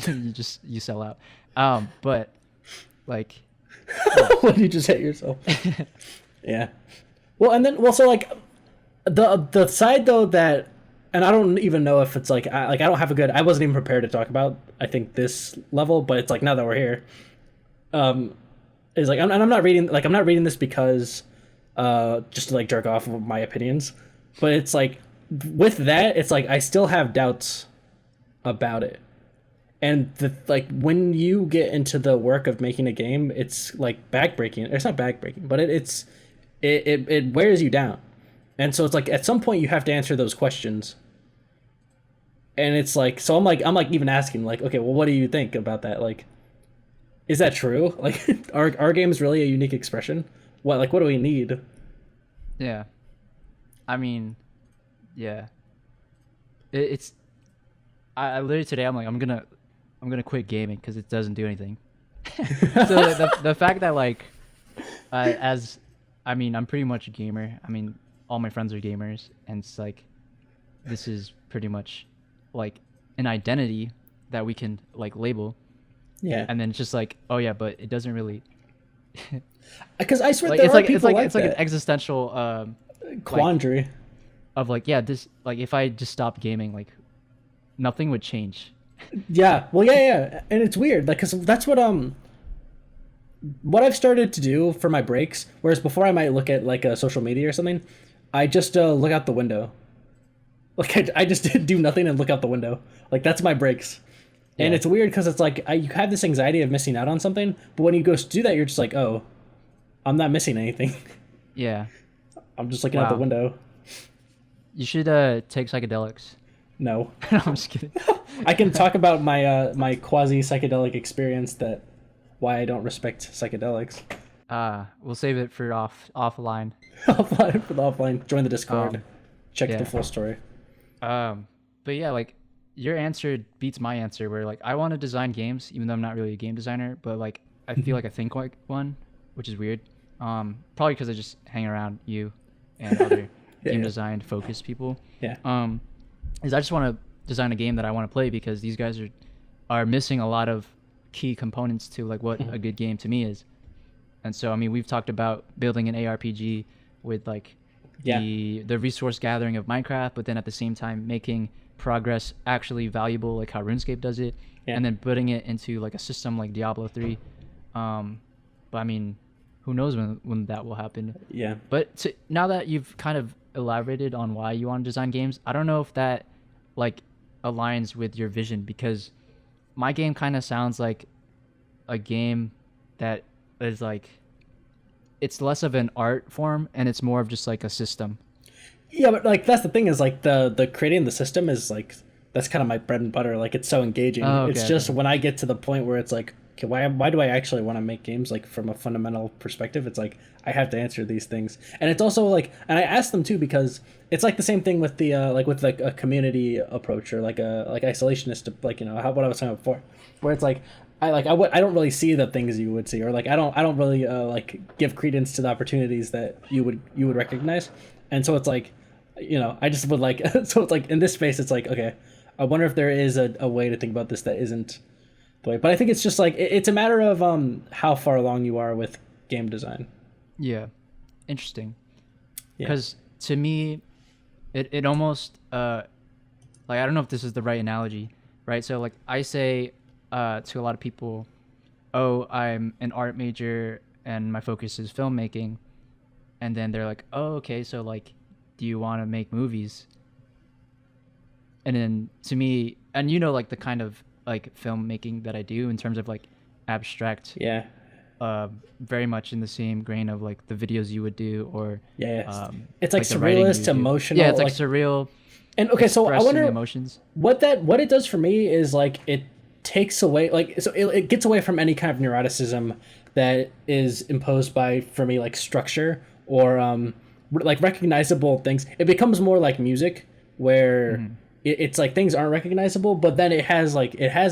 you sell out. But like When you just hate yourself. Yeah. Well, so like the side though that, and I don't even know if it's like I don't have I wasn't even prepared to talk about I think this level, but it's like now that we're here, is like I'm not reading this because just to like jerk off of my opinions, but it's like with that it's like I still have doubts about it. And like when you get into the work of making a game, it's like backbreaking. It's not backbreaking, but it wears you down. And so it's like at some point you have to answer those questions. And it's like, so I'm like even asking like, okay, well, what do you think about that? Like, Is that true? Like, are games really a unique expression? What do we need? Yeah. I mean, yeah. It's I literally today I'm like I'm gonna quit gaming because it doesn't do anything. So the fact that like as I mean I'm pretty much a gamer. I mean all my friends are gamers, and it's like this is pretty much like an identity that we can like label, Yeah, and then it's just like oh yeah, but it doesn't really because I swear like there it's are like people like it's like an that. existential like Quandary. of like yeah this like if I just stopped gaming like nothing would change. Yeah, well, yeah, and it's weird, like, cause that's what I've started to do for my breaks. Whereas before I might look at like a social media or something, I just look out the window. Like I just do nothing and look out the window. Like that's my breaks. And Yeah, it's weird because it's like you have this anxiety of missing out on something, but when you go to do that, you're just like, oh, I'm not missing anything. yeah. I'm just looking out the Wow. window. You should take psychedelics. No, No, I'm just kidding. I can talk about my my quasi psychedelic experience, that why I don't respect psychedelics. We'll save it for offline. Offline, for the offline. Join the Discord. Um, Check the yeah. full story. Um, but yeah, like your answer beats my answer. Where like I want to design games, even though I'm not really a game designer, but like I feel like I think like one, which is weird. Probably because I just hang around you and other Yeah, game yeah, design focused people. yeah. Um, is I just want to design a game that I want to play because these guys are missing a lot of key components to like what a good game to me is. And so I mean we've talked about building an ARPG with like Yeah. the resource gathering of Minecraft, but then at the same time making progress actually valuable like how RuneScape does it, Yeah. and then putting it into like a system like Diablo 3. But I mean, who knows when that will happen. Yeah. But now that you've kind of elaborated on why you want to design games, I don't know if that like aligns with your vision because my game kind of sounds like a game that is like it's less of an art form and it's more of just like a system. Yeah, but like that's the thing, is like the creating the system is like, that's kind of my bread and butter. Like it's so engaging. Oh, It's okay, just okay. when I get to the point where it's like, okay, why do I actually want to make games, like from a fundamental perspective? It's like I have to answer these things, and it's also like, and I ask them too because it's like the same thing with the like with like a community approach, or like a like isolationist, like what I was talking about before, where it's like I don't really see the things you would see, or like I don't really like give credence to the opportunities that you would recognize, and so it's like, I just would like so it's like in this space it's like, okay, I wonder if there is a way to think about this that isn't the way. But I think it's just like it's a matter of how far along you are with game design. Yeah, interesting. Yeah. Because to me, it almost like I don't know if this is the right analogy, right? So like I say to a lot of people, "Oh, I'm an art major and my focus is filmmaking," and then they're like, "Oh, okay, so like, do you want to make movies?" And then to me, and like the kind of like filmmaking that I do in terms of like abstract, Yeah. very much in the same grain of like the videos you would do or Yeah. Yeah. It's like the writing you surrealist, would do. Yeah, emotional, it's like like. surreal, And okay, so I expressing wonder emotions. what it does for me is like it takes away, like, so it gets away from any kind of neuroticism that is imposed by, for me, like structure or like recognizable things. It becomes more like music, where Mm-hmm. it's like things aren't recognizable, but then it has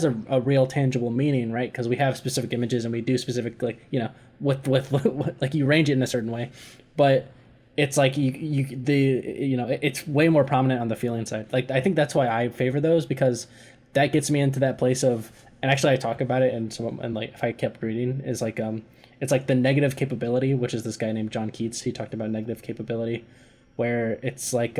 a real tangible meaning, right? Because we have specific images and we do specific, like, with like you range it in a certain way, but it's like it's way more prominent on the feeling side. Like I think that's why I favor those, because that gets me into that place of, and actually I talk about it, and like if I kept reading, is like it's like the negative capability, which is this guy named John Keats. He talked about negative capability, where it's like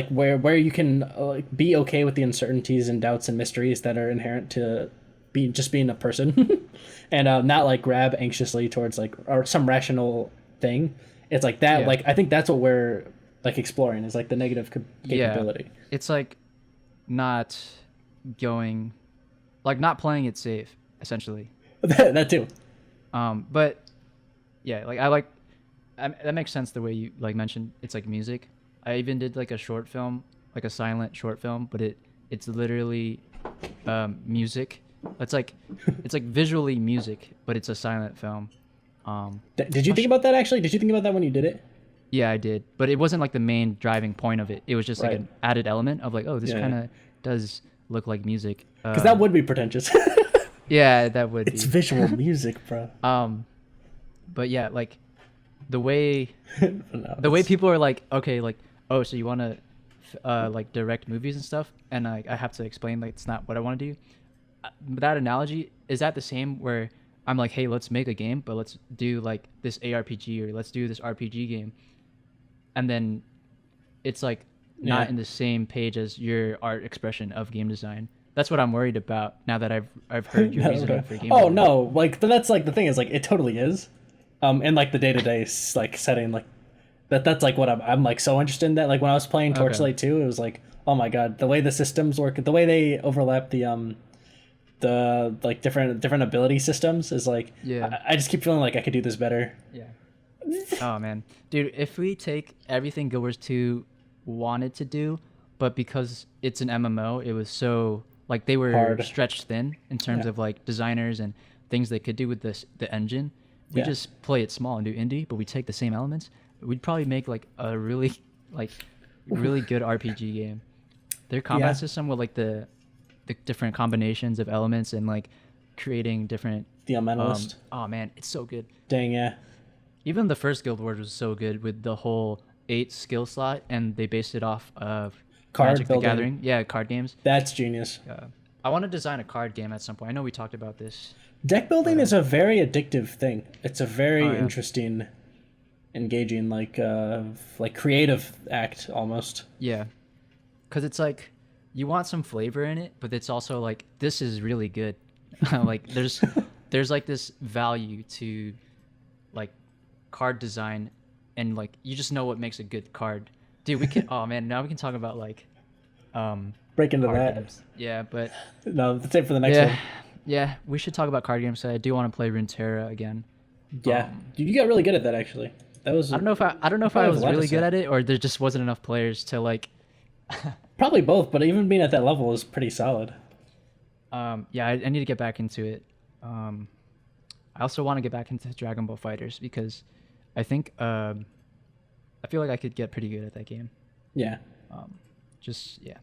where you can like be okay with the uncertainties and doubts and mysteries that are inherent to being a person, and not like grab anxiously towards like or some rational thing. It's like that. Yeah. Like I think that's what we're like exploring, is like the negative Yeah, capability. it's like not going, like not playing it safe, essentially. That too. But yeah, like I like that makes sense the way you like mentioned. It's like music. I even did like a short film, like a silent short film, but it's literally music It's like visually music, but it's a silent film. Did you think about that actually? Did you think about that when you did it? Yeah, I did, but it wasn't like the main driving point of it. It was just like Right. an added element of like, oh, this Yeah. kind of does look like music. Because that would be pretentious. Yeah, that would It's be. visual music, bro. But yeah, like the way No, the way people are like, okay, like, oh, so you want to like direct movies and stuff, and I have to explain like it's not what I want to do. That analogy, is that the same where I'm like, hey, let's make a game, but let's do like this ARPG or let's do this RPG game, and then it's like not Yeah. in the same page as your art expression of game design. That's what I'm worried about now that I've heard your No, reasoning okay. for game Oh design. no, like, but that's like the thing is like it totally is. In like the day to day like setting, like that's like what I'm like so interested in that. Like when I was playing Okay. Torchlight 2, it was like, oh my god, the way the systems work, the way they overlap the like different ability systems is like Yeah. I just keep feeling like I could do this better. Yeah. Oh man, dude, if we take everything Guild Wars 2 wanted to do, but because it's an MMO, it was so like they were Hard. stretched thin in terms Yeah. of like designers and things they could do with the engine. We Yeah. just play it small and do indie, but we take the same elements. We'd probably make like a really like really good RPG game. Their combat Yeah. system with like the different combinations of elements and like creating different The Elementalist. oh man, it's so good. Dang, yeah. Even the first Guild Wars was so good with the whole 8 skill slot, and they based it off of Card Magic building. the Gathering. Yeah, card games. That's genius. I want to design a card game at some point. I know we talked about this. Deck building is a very addictive thing. It's a very Oh, yeah. interesting, engaging, like creative act almost. Yeah, because it's like you want some flavor in it, but it's also like this is really good. Like there's like this value to like card design, and like you just know what makes a good card. Dude, we can. Oh man, now we can talk about like Break into card that. games. Yeah, but No, that's it for the next yeah, one. yeah, we should talk about card games. So I do want to play Runeterra again. Yeah, you got really good at that actually. That was I don't know if I Probably was have a lot to really good say. at it, or there just wasn't enough players to like. probably both, but even being at that level is pretty solid. Yeah, I need to get back into it. I also want to get back into Dragon Ball Fighters because I think I feel like I could get pretty good at that game. Yeah. Just yeah.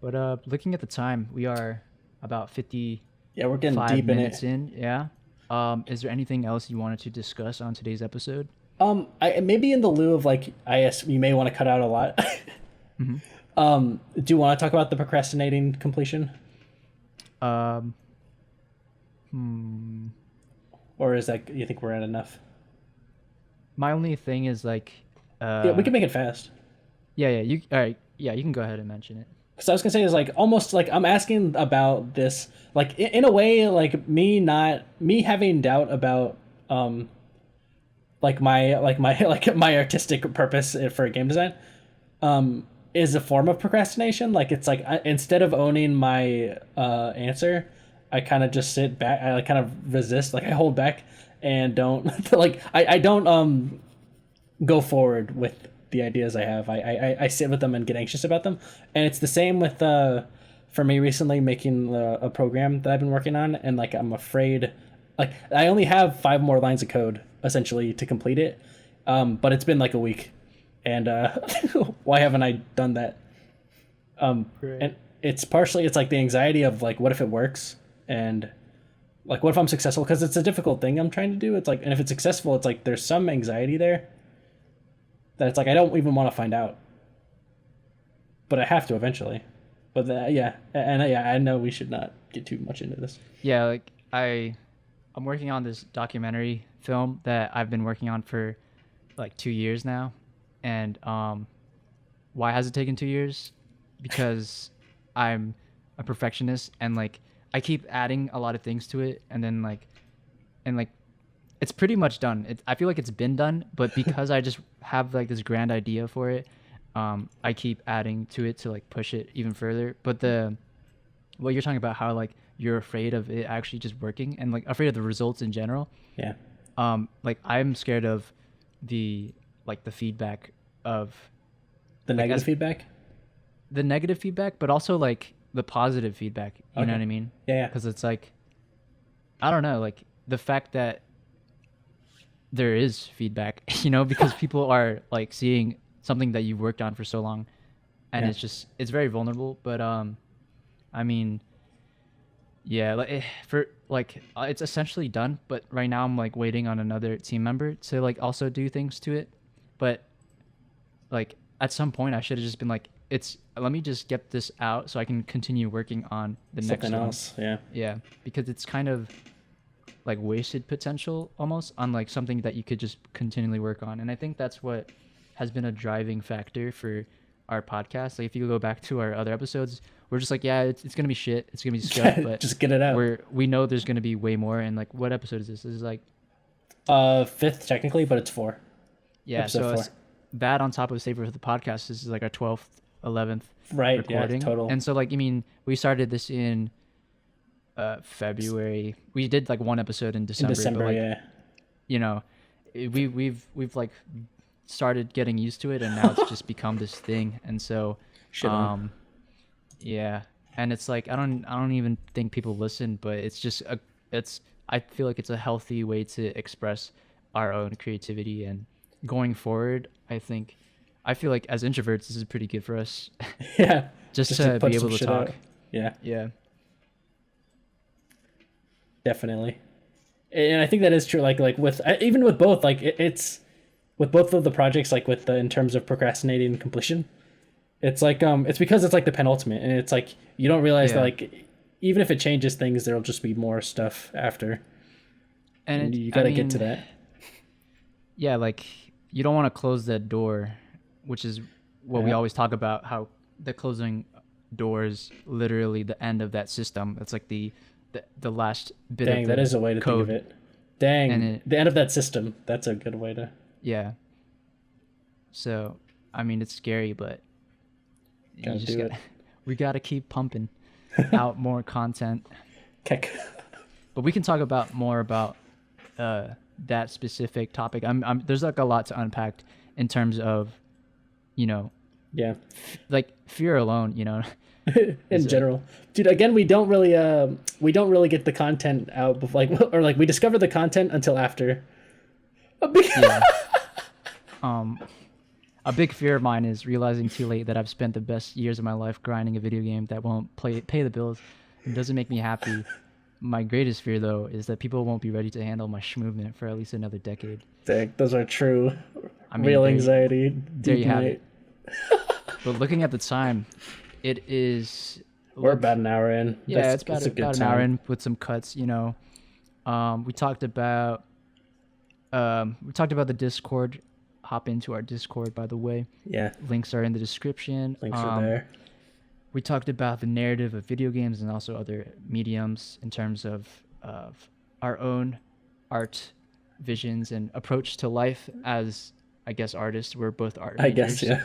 But looking at the time, we are about 55 Yeah, we're getting deep in minutes it. in. Yeah. Is there anything else you wanted to discuss on today's episode? I maybe in the lieu of like you may want to cut out a lot. Do you want to talk about the procrastinating completion? Um, Or is that you think we're at enough? my only thing is like, Yeah, we can make it fast. yeah, you all right? Yeah, you can go ahead and mention it. Because I was gonna say is like almost like I'm asking about this like in a way like me having doubt about like my like my artistic purpose for game design is a form of procrastination. Like it's like instead of owning my answer, I kind of just sit back. I like kind of resist. Like I hold back and don't like I don't go forward with the ideas I have. I sit with them and get anxious about them. And it's the same with for me recently making a program that I've been working on, and like I'm afraid like I only have 5 more lines of code essentially to complete it. But it's been like a week, and why haven't I done that? And it's partially it's like the anxiety of like what if it works, and like what if I'm successful, because it's a difficult thing I'm trying to do. It's like, and if it's successful, it's like there's some anxiety there that it's like I don't even want to find out, but I have to eventually. But yeah, and yeah, I know we should not get too much into this. Yeah, like I'm working on this documentary film that I've been working on for like 2 years now, and why has it taken 2 years? Because I'm a perfectionist, and like I keep adding a lot of things to it, and then like it's pretty much done. I feel like it's been done, but because I just have like this grand idea for it, I keep adding to it to like push it even further. But what you're talking about, how like you're afraid of it actually just working, and like afraid of the results in general. Yeah. Like I'm scared of the feedback of The like, negative as- feedback. the negative feedback, but also like the positive feedback. You know what I mean? Yeah. Because it's like, I don't know, like the fact that there is feedback, you know, because people are like seeing something that you've worked on for so long, and it's very vulnerable. But I mean, yeah, like it's essentially done. But right now I'm like waiting on another team member to like also do things to it. But like at some point I should have just been like, let me just get this out so I can continue working on the something next else. one. Yeah, because it's kind of like wasted potential almost on like something that you could just continually work on. And I think that's what has been a driving factor for our podcast. Like if you go back to our other episodes, we're just like, yeah, it's gonna be shit, it's gonna be stuff, but just get it out. We know there's gonna be way more. And like, what episode is this? This is like 5th technically, but it's 4. Yeah, episode so 4. That on top of Savor for the Podcast, this is like our 12th 11th right recording. Yeah, total. And so like, I mean, we started this in February. We did like one episode in December, but like, yeah, you know, we've like started getting used to it, and now it's just become this thing. And so yeah, and it's like I don't even think people listen, but it's just I feel like it's a healthy way to express our own creativity. And going forward, I feel like as introverts, this is pretty good for us. Yeah, just to be able to talk. Out. Yeah, definitely. And I think that is true. Like with even with both, like it's with both of the projects, like with in terms of procrastinating and completion, it's like it's because it's like the penultimate, and it's like you don't realize that like even if it changes things, there'll just be more stuff after, and you got to get to that. Yeah, like you don't want to close that door, which is what we always talk about, how the closing door is literally the end of that system. It's like the last bit of the that is a way to code. think of it. The end of that system. That's a good way to. Yeah. So, I mean, it's scary, but we gotta keep pumping out more content. Kick. But we can talk about more about that specific topic. There's like a lot to unpack in terms of, you know, like fear alone, you know. In general, dude, again, we don't really get the content out before, like, or like we discover the content until after. A big fear of mine is realizing too late that I've spent the best years of my life grinding a video game that won't pay the bills and doesn't make me happy. My greatest fear, though, is that people won't be ready to handle my movement for at least another decade. Dang, those are true. Real anxiety. There you have it. But looking at the time, it is. We're about an hour in. Yeah, it's about an hour in with some cuts. You know, we talked about the Discord. Hop into our Discord, by the way. Yeah. Links are in the description. Links are there. We talked about the narrative of video games and also other mediums in terms of our own art visions and approach to life as, I guess, artists. We're both art majors. I guess, yeah.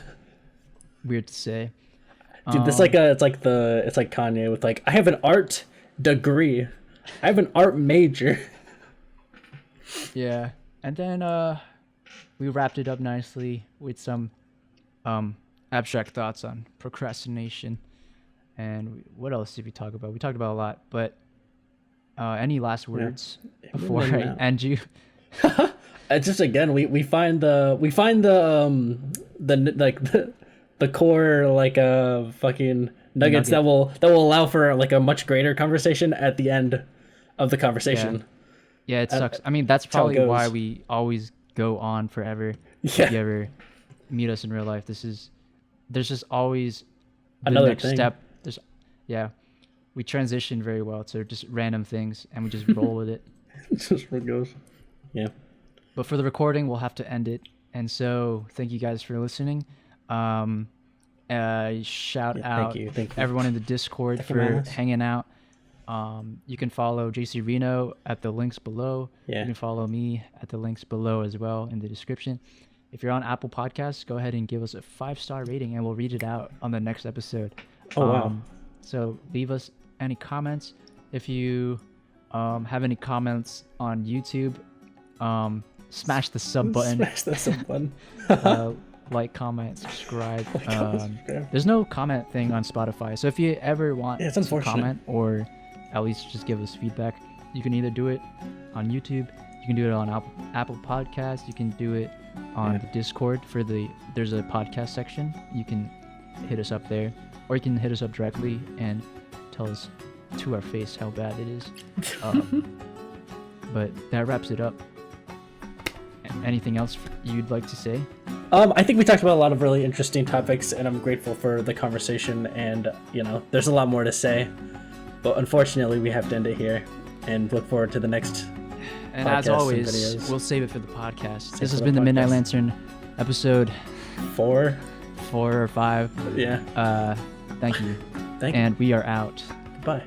Weird to say. Dude, it's like Kanye with like, I have an art degree. I have an art major. Yeah. And then we wrapped it up nicely with some abstract thoughts on procrastination. And what else did we talk about? We talked about a lot, but any last words before I end you? Just again, we find the core like fucking nuggets that will allow for like a much greater conversation at the end of the conversation. Yeah, it sucks. I mean, that's probably why we always go on forever. Yeah. If you ever meet us in real life, there's just always the another next thing. step. We transition very well to just random things, and we just roll with it. Just where it goes. Yeah. But for the recording, we'll have to end it. And so, thank you guys for listening. Shout out thank you. Everyone in the Discord for hanging out. You can follow JC Reno at the links below. Yeah. You can follow me at the links below as well in the description. If you're on Apple Podcasts, go ahead and give us a 5-star rating, and we'll read it out on the next episode. Oh, wow. So leave us any comments. If you have any comments on YouTube, smash the sub button. Smash the sub button. like, comment, subscribe. There's no comment thing on Spotify, so if you ever want to comment or at least just give us feedback, you can either do it on YouTube, you can do it on Apple Podcasts, you can do it on the Discord there's a podcast section. You can hit us up there, or you can hit us up directly and tell us to our face how bad it is. But that wraps it up. Anything else you'd like to say? I think we talked about a lot of really interesting topics, and I'm grateful for the conversation. And there's a lot more to say, but unfortunately, we have to end it here. And look forward to the next. And as always, we'll save it for the podcast. This has been the Midnight Lantern episode 4 or 5. Yeah. Thank you. Thank you. And we are out. Goodbye.